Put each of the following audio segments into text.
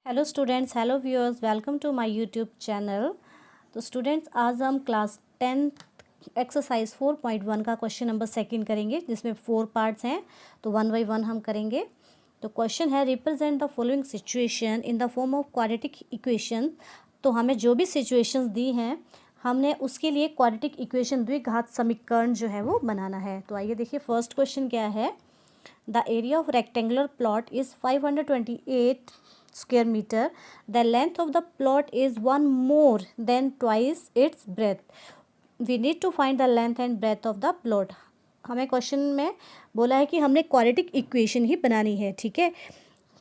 Hello students, hello viewers, welcome to my YouTube channel. तो students, आज हम class 10 exercise 4.1 का क्वेश्चन नंबर सेकंड करेंगे, जिसमें 4 पार्ट्स हैं। तो वन बाय वन हम करेंगे। तो क्वेश्चन है, represent the following situation in the form of quadratic equation. तो हमें जो भी सिचुएशंस दी हैं, हमने उसके लिए क्वाड्रेटिक इक्वेशन द्विघात समीकरण जो है वो बनाना है। तो आइए देखिए, फर्स्ट क्वेश्चन क्या है। The area of rectangular plot is 528 square meter. The length of the plot is one more than twice its breadth. We need to find the length and breadth of the plot. हमें question में बोला है कि हमने quadratic equation ही बनानी है, ठीक है।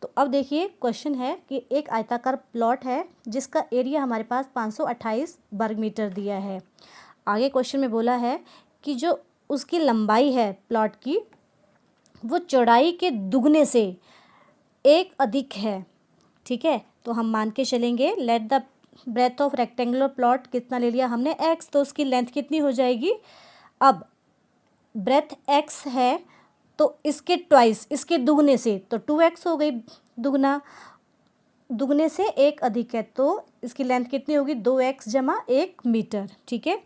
तो अब देखिए, क्वेश्चन है कि एक आयताकार प्लॉट है जिसका एरिया हमारे पास 528 वर्ग मीटर दिया है। आगे क्वेश्चन में बोला है कि जो उसकी लंबाई है प्लॉट की, वो चौड़ाई के दुगने से एक अधिक है, ठीक है। तो हम मान के चलेंगे, let the breadth of rectangular plot कितना ले लिया हमने, x, तो उसकी लेंथ कितनी हो जाएगी। अब ब्रेथ x है तो इसके ट्वाइस, इसके दुगने से, तो 2x हो गई, दुगना, दुगने से एक अधिक है तो इसकी लेंथ कितनी होगी, 2x जमा 1 मीटर, ठीक है।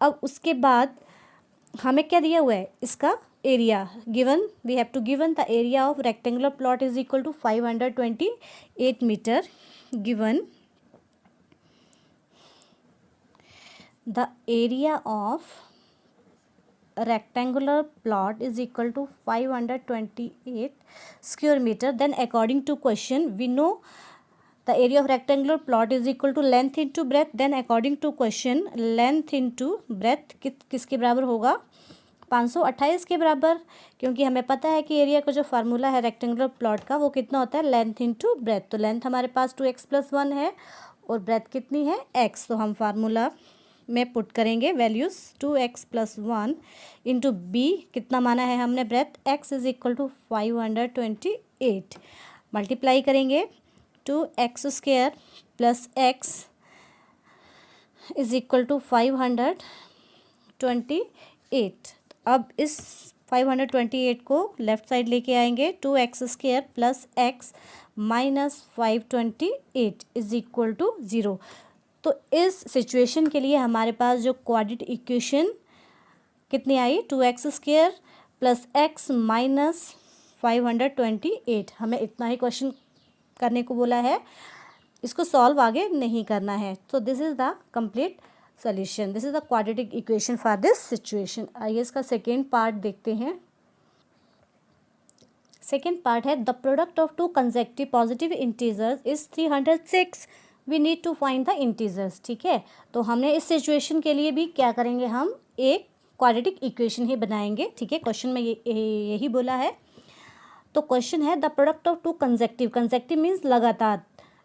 अब उसके बाद हमें क्या दिया हुआ है, इसका area given, we have to given the area of rectangular plot is equal to 528 metre given. The area of rectangular plot is equal to 528 square meter. Then according to question we know the area of rectangular plot is equal to length into breadth. Then according to question length into breadth किसके बराबर होगा, 528 के बराबर, क्योंकि हमें पता है कि एरिया का जो फार्मूला है रेक्टेंगुलर प्लॉट का वो कितना होता है, लेंथ इंटू ब्रेथ। तो लेंथ हमारे पास 2x+1 है और ब्रेथ कितनी है, x। तो हम फार्मूला में पुट करेंगे वैल्यूज़, 2x+1 इंटू बी, कितना माना है हमने breadth, x is equal to 528, multiply करेंगे 2x² plus x is equal to 528। अब इस 528 को लेफ्ट साइड लेके आएंगे, 2x² plus x minus 528 is equal to 0। तो इस सिचुएशन के लिए हमारे पास जो क्वाड्रेटिक इक्वेशन कितनी आई, 2x² प्लस x माइनस 528। हमें इतना ही क्वेश्चन करने को बोला है, इसको सॉल्व आगे नहीं करना है। तो this is the complete solution, this is the quadratic equation for this situation. आइए इसका सेकेंड पार्ट देखते हैं। सेकेंड पार्ट है, the product of two consecutive positive integers is 306, we need to find the integers, ठीक है। तो हमने इस सिचुएशन के लिए भी क्या करेंगे, हम एक क्वाड्रेटिक इक्वेशन ही बनाएंगे, ठीक है। क्वेश्चन में यही बोला है। तो क्वेश्चन है, the product of two consecutive, consecutive means लगातार,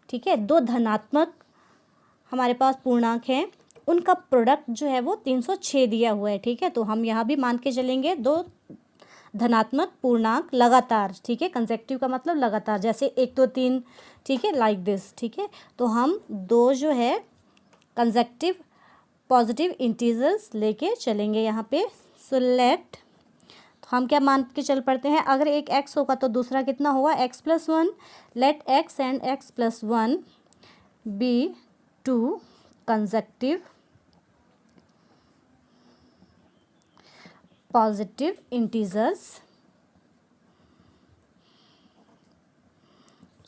ठीक है, दो धनात्मक हमारे पास पूर्णांक हैं, उनका प्रोडक्ट जो है वो 306 दिया हुआ है, ठीक है। तो हम यहाँ भी मान के चलेंगे दो धनात्मक पूर्णांक लगातार, ठीक है। कंसेक्टिव का मतलब लगातार, जैसे 1 2 3, ठीक है, लाइक दिस, ठीक है। तो हम दो जो है कंसेक्टिव पॉजिटिव इंटीजर्स लेके चलेंगे यहाँ पे। सो लेट, तो हम क्या मान के चल पड़ते हैं, अगर एक x होगा तो दूसरा कितना होगा, x+1। Let x and x+1 be two consecutive positive integers.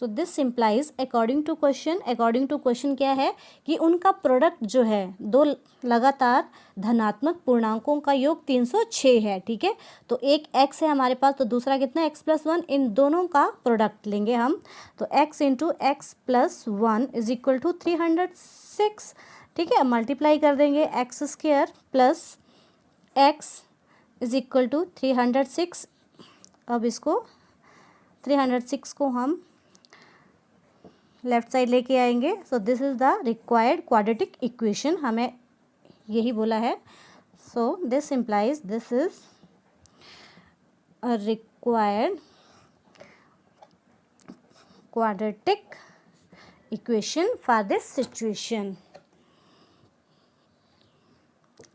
So this implies according to question, according to question क्या है कि उनका प्रोडक्ट जो है दो लगातार धनात्मक पूर्णांकों का योग 306 है, ठीक है। तो एक x है हमारे पास, तो दूसरा कितना है, x+1, इन दोनों का प्रोडक्ट लेंगे हम। तो x into x+1 is equal to 306, ठीक है। मल्टीप्लाई कर देंगे, x² plus x is equal to 306। अब इसको 306 को हम लेफ्ट साइड लेके आएंगे। So this is the required quadratic equation, हमें यही बोला है। So this implies this is a required quadratic equation for this situation.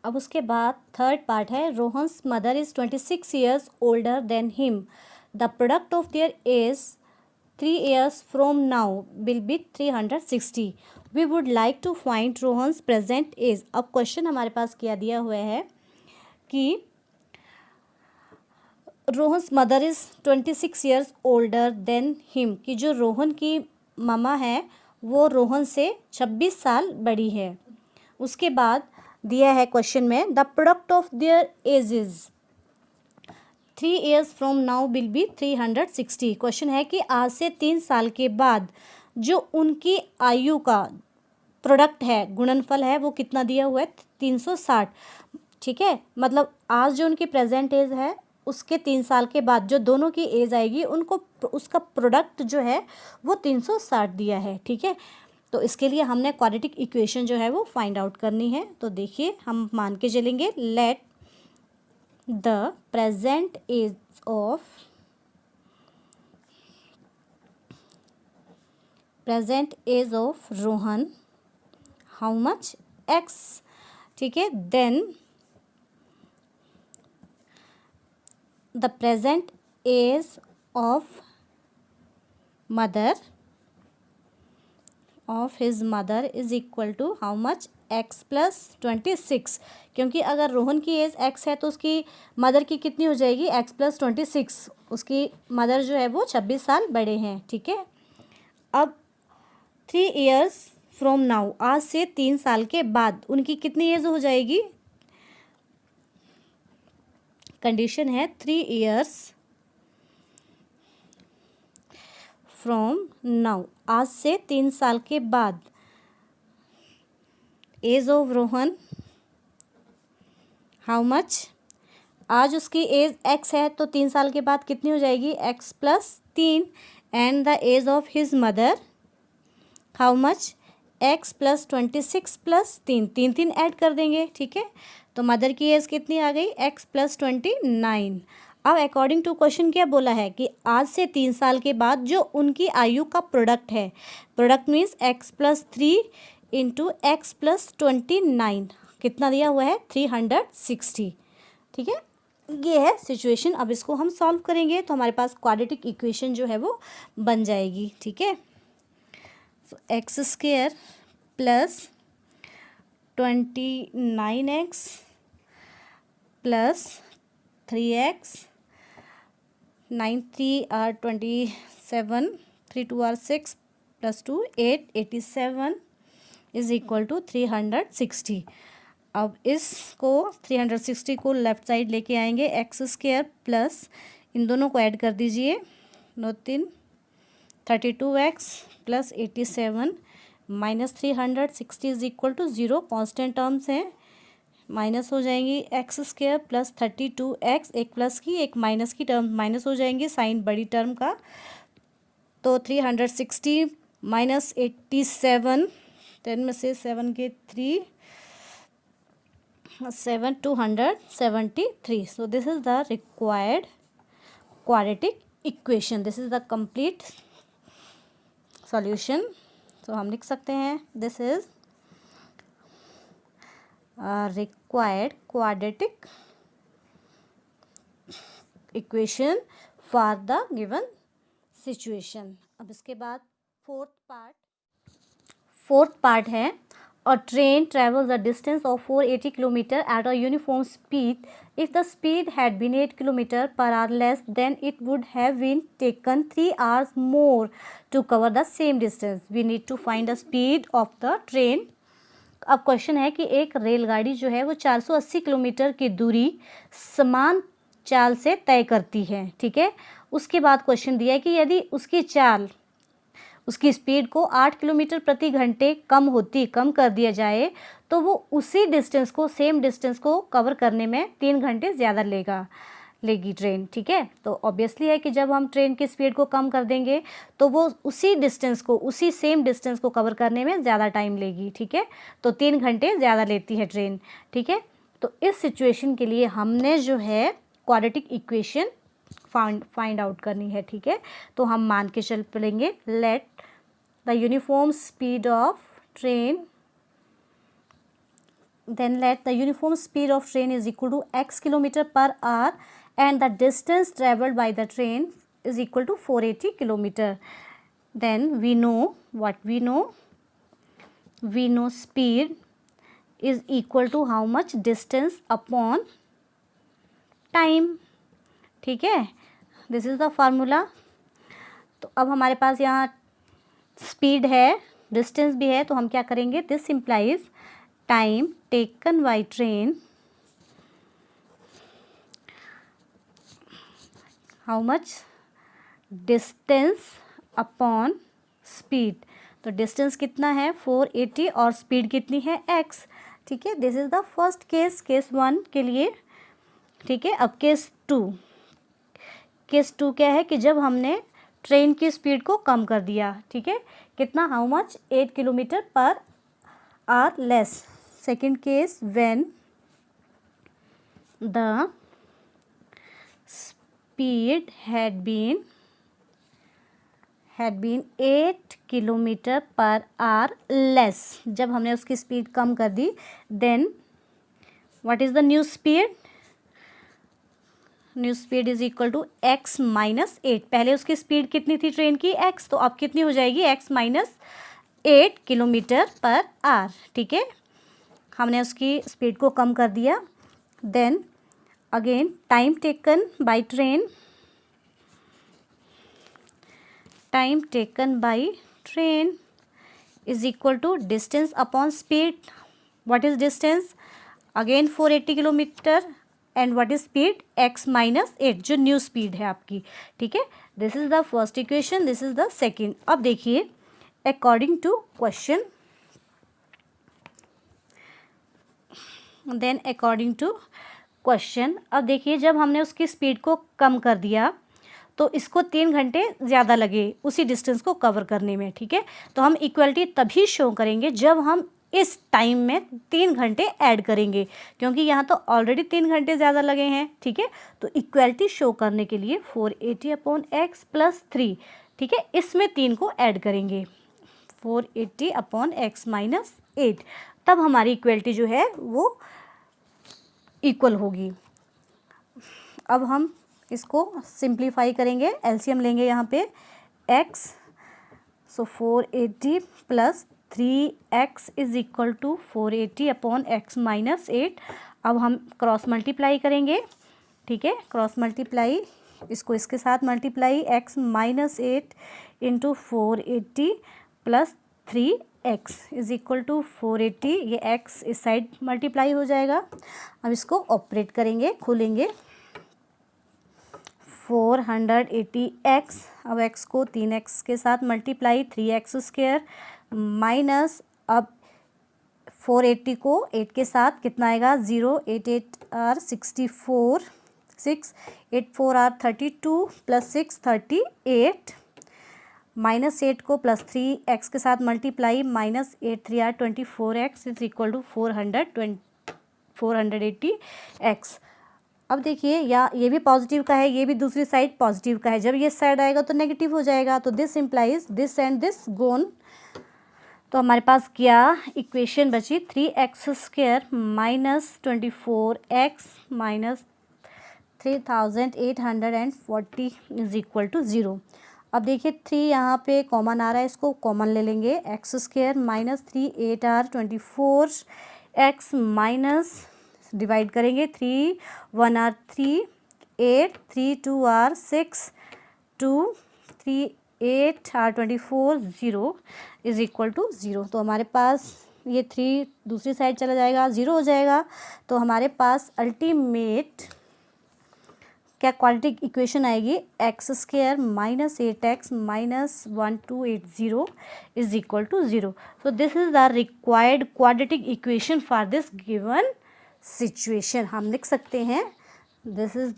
अब उसके बाद थर्ड पार्ट है, Rohan's mother is 26 years older than him, the product of their age 3 years from now will be 360. We would like to find Rohan's present age. अब question हमारे पास क्या दिया हुआ है कि Rohan's mother is 26 years older than him, कि जो रोहन की ममा है वो रोहन से 26 साल बड़ी है. उसके बाद दिया है क्वेश्चन में the product of there edges 3 years from now will be 360. Question है कि आज से 3 साल के बाद जो उनकी आयु का प्रोडक्ट है, गुणनफल है, वो कितना दिया हुआ है 360. ठीक है, मतलब आज जो उनकी प्रेजेंट एज है उसके 3 साल के बाद जो दोनों की एज आएगी उनको उसका प्रोडक्ट जो है वो 360 दिया है. ठीक है, तो इसके लिए हमने क्वाड्रेटिक इक्वेशन जो है वो फाइंड आउट करनी है. तो देखिए हम मान के चलेंगे let the present age of Rohan how much X. ठीक है, then the present age of his mother is equal to how much X plus 26. क्योंकि अगर रोहन की एज एक्स है तो उसकी मदर की कितनी हो जाएगी एक्स प्लस 26. उसकी मदर जो है वो 26 साल बड़े हैं. ठीक है, अब 3 years फ्रॉम नाउ, आज से 3 साल के बाद उनकी कितनी एज हो जाएगी. कंडीशन है 3 years फ्रॉम नाउ, आज से 3 साल के बाद age of Rohan how much. आज उसकी एज एक्स है तो 3 साल के बाद कितनी हो जाएगी X plus 3. And the age of his mother how much X plus 26 plus 3. 3 add कर देंगे. ठीक है, तो मदर की एज कितनी आ गई एक्स प्लस 29. अब अकॉर्डिंग टू क्वेश्चन क्या बोला है कि आज से 3 साल के बाद जो उनकी आयु का प्रोडक्ट है, product means x plus 3 into x plus 29, कितना दिया हुआ है 360. ठीक है, ये है सिचुएशन. अब इसको हम सॉल्व करेंगे तो हमारे पास क्वाड्रेटिक इक्वेशन जो है वो बन जाएगी. ठीक है, so x square plus 29x plus 3x 9 3 are 27 3 2 are 6 plus 2 8 87 is equal to 360. अब इसको 360 को लेफ्ट साइड लेके आएंगे. एक्स स्क्वायर प्लस इन दोनों को ऐड कर दीजिए 9 3 32x plus 87 minus 360 is equal to 0. Constant terms हैं, माइनस हो जाएंगी. एक्स स्क्वायर प्लस 32x, एक प्लस की एक माइनस की टर्म माइनस हो जाएंगी साइन बड़ी टर्म का. तो 360 माइनस 87, 10 में से 7 के 3 7 273. So this is the required quadratic equation. This is the complete solution. So हम लिख सकते हैं this is required quadratic equation for the given situation. अब इसके बाद फोर्थ पार्ट है A train travels a distance of 480 km at a uniform speed. If the speed had been 8 km per hour less, then it would have been taken 3 hours more to cover the same distance. We need to find the speed of the train. अब question है कि एक रेलगाड़ी जो है वो 480 kilometre की दूरी समान चाल से तय करती है. ठीक है, उसके बाद क्वेश्चन दिया है कि यदि उसकी स्पीड को 8 किलोमीटर प्रति घंटे कम कर दिया जाए तो वो उसी डिस्टेंस को सेम डिस्टेंस को कवर करने में 3 घंटे ज़्यादा लेगी ट्रेन. ठीक है, तो ऑब्वियसली है कि जब हम ट्रेन की स्पीड को कम कर देंगे तो वो उसी सेम डिस्टेंस को कवर करने में ज़्यादा टाइम लेगी. ठीक है, तो 3 घंटे ज़्यादा लेती है ट्रेन. ठीक है, तो इस सिचुएशन के लिए हमने जो है क्वाड्रेटिक इक्वेशन फाइंड आउट करनी है. ठीक है, तो हम मान के चल पड़ेंगे let the uniform speed of train is equal to x kilometer per hour and the distance traveled by the train is equal to 480 kilometer. then we know what we know speed is equal to how much distance upon time. ठीक है, this is the formula. तो अब हमारे पास यहाँ speed है, distance भी है, तो हम क्या करेंगे, this implies time taken by train, how much distance upon speed. तो डिस्टेंस कितना है 480 और स्पीड कितनी है x. ठीक है, this is the first case, case 1 के लिए. ठीक है, अब केस 2 क्या है कि जब हमने ट्रेन की स्पीड को कम कर दिया. ठीक है, कितना, how much, 8 kilometre per hour less. Second case, when the speed had been 8 kilometre per hour less. जब हमने उसकी स्पीड कम कर दी, then what is the new speed. New speed is equal to x minus 8. पहले उसकी speed कितनी थी ट्रेन की, x, तो अब कितनी हो जाएगी, x minus 8 kilometre per hour. ठीक है, हमने उसकी स्पीड को कम कर दिया. Then again time taken by train, time taken by train is equal to distance upon speed. What is distance, again 480 kilometre, and what is speed, x minus 8, जो new speed है आपकी. ठीक है, this is the first equation, this is the second. अब देखिए, according to question, then according to question, अब देखिए जब हमने उसकी स्पीड को कम कर दिया तो इसको 3 घंटे ज़्यादा लगे उसी डिस्टेंस को कवर करने में. ठीक है, तो हम इक्वलिटी तभी शो करेंगे जब हम इस टाइम में 3 घंटे ऐड करेंगे, क्योंकि यहाँ तो ऑलरेडी 3 घंटे ज़्यादा लगे हैं. ठीक है, तो इक्वलिटी शो करने के लिए 480 अपॉन एक्स प्लस 3. ठीक है, इसमें 3 को ऐड करेंगे, 480 अपॉन एक्स माइनस 8, तब हमारी इक्वलिटी जो है वो इक्वल होगी. अब हम इसको सिंप्लीफाई करेंगे, एलसीएम लेंगे यहाँ पे x, so 480 plus 3x is equal to 480 upon x minus 8. अब हम क्रॉस मल्टीप्लाई करेंगे. ठीक है, क्रॉस मल्टीप्लाई, इसको इसके साथ multiply, x minus 8 into 480 plus 3x is equal to 480. ये x इस साइड मल्टीप्लाई हो जाएगा. अब इसको ऑपरेट करेंगे, खोलेंगे, 480x, अब x को 3x के साथ मल्टीप्लाई, 3x स्क्वायर माइनस, अब 480 को 8 के साथ कितना आएगा, 0, 8 8 आर 64, 6 8 4 आर 32 प्लस 6 38, माइनस 8 को प्लस 3x के साथ multiply, minus 8 3 are 24x is equal to 480x. अब देखिए, या ये भी पॉजिटिव का है, ये भी दूसरी साइड पॉजिटिव का है, जब ये साइड आएगा तो नेगेटिव हो जाएगा. तो this implies this and this gone. तो हमारे पास क्या इक्वेशन बची, 3x square minus 24x minus 3840 is equal to 0. अब देखिए 3 यहाँ पे कॉमन आ रहा है, इसको कॉमन ले लेंगे, x square minus 3 8 are 24x minus, divide करेंगे, 3 1 are 3 8 3 2 are 6 2 3 8 are 24 0 is equal to 0. तो हमारे पास ये 3 दूसरी साइड चला जाएगा, 0 हो जाएगा. तो हमारे पास अल्टीमेट क्या क्वाड्रेटिक इक्वेशन आएगी, x square minus 8x minus 1280 is equal to 0. So this is the required quadratic equation for this given situation. हम लिख सकते हैं, this is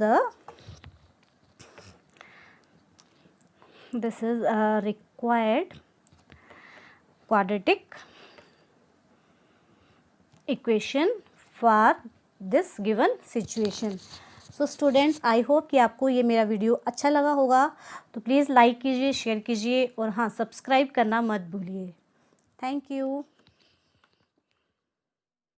a required quadratic equation for this given situation. So students, I hope कि आपको ये मेरा video अच्छा लगा होगा. तो प्लीज़ लाइक कीजिए, शेयर कीजिए और हाँ, सब्सक्राइब करना मत भूलिए. Thank you.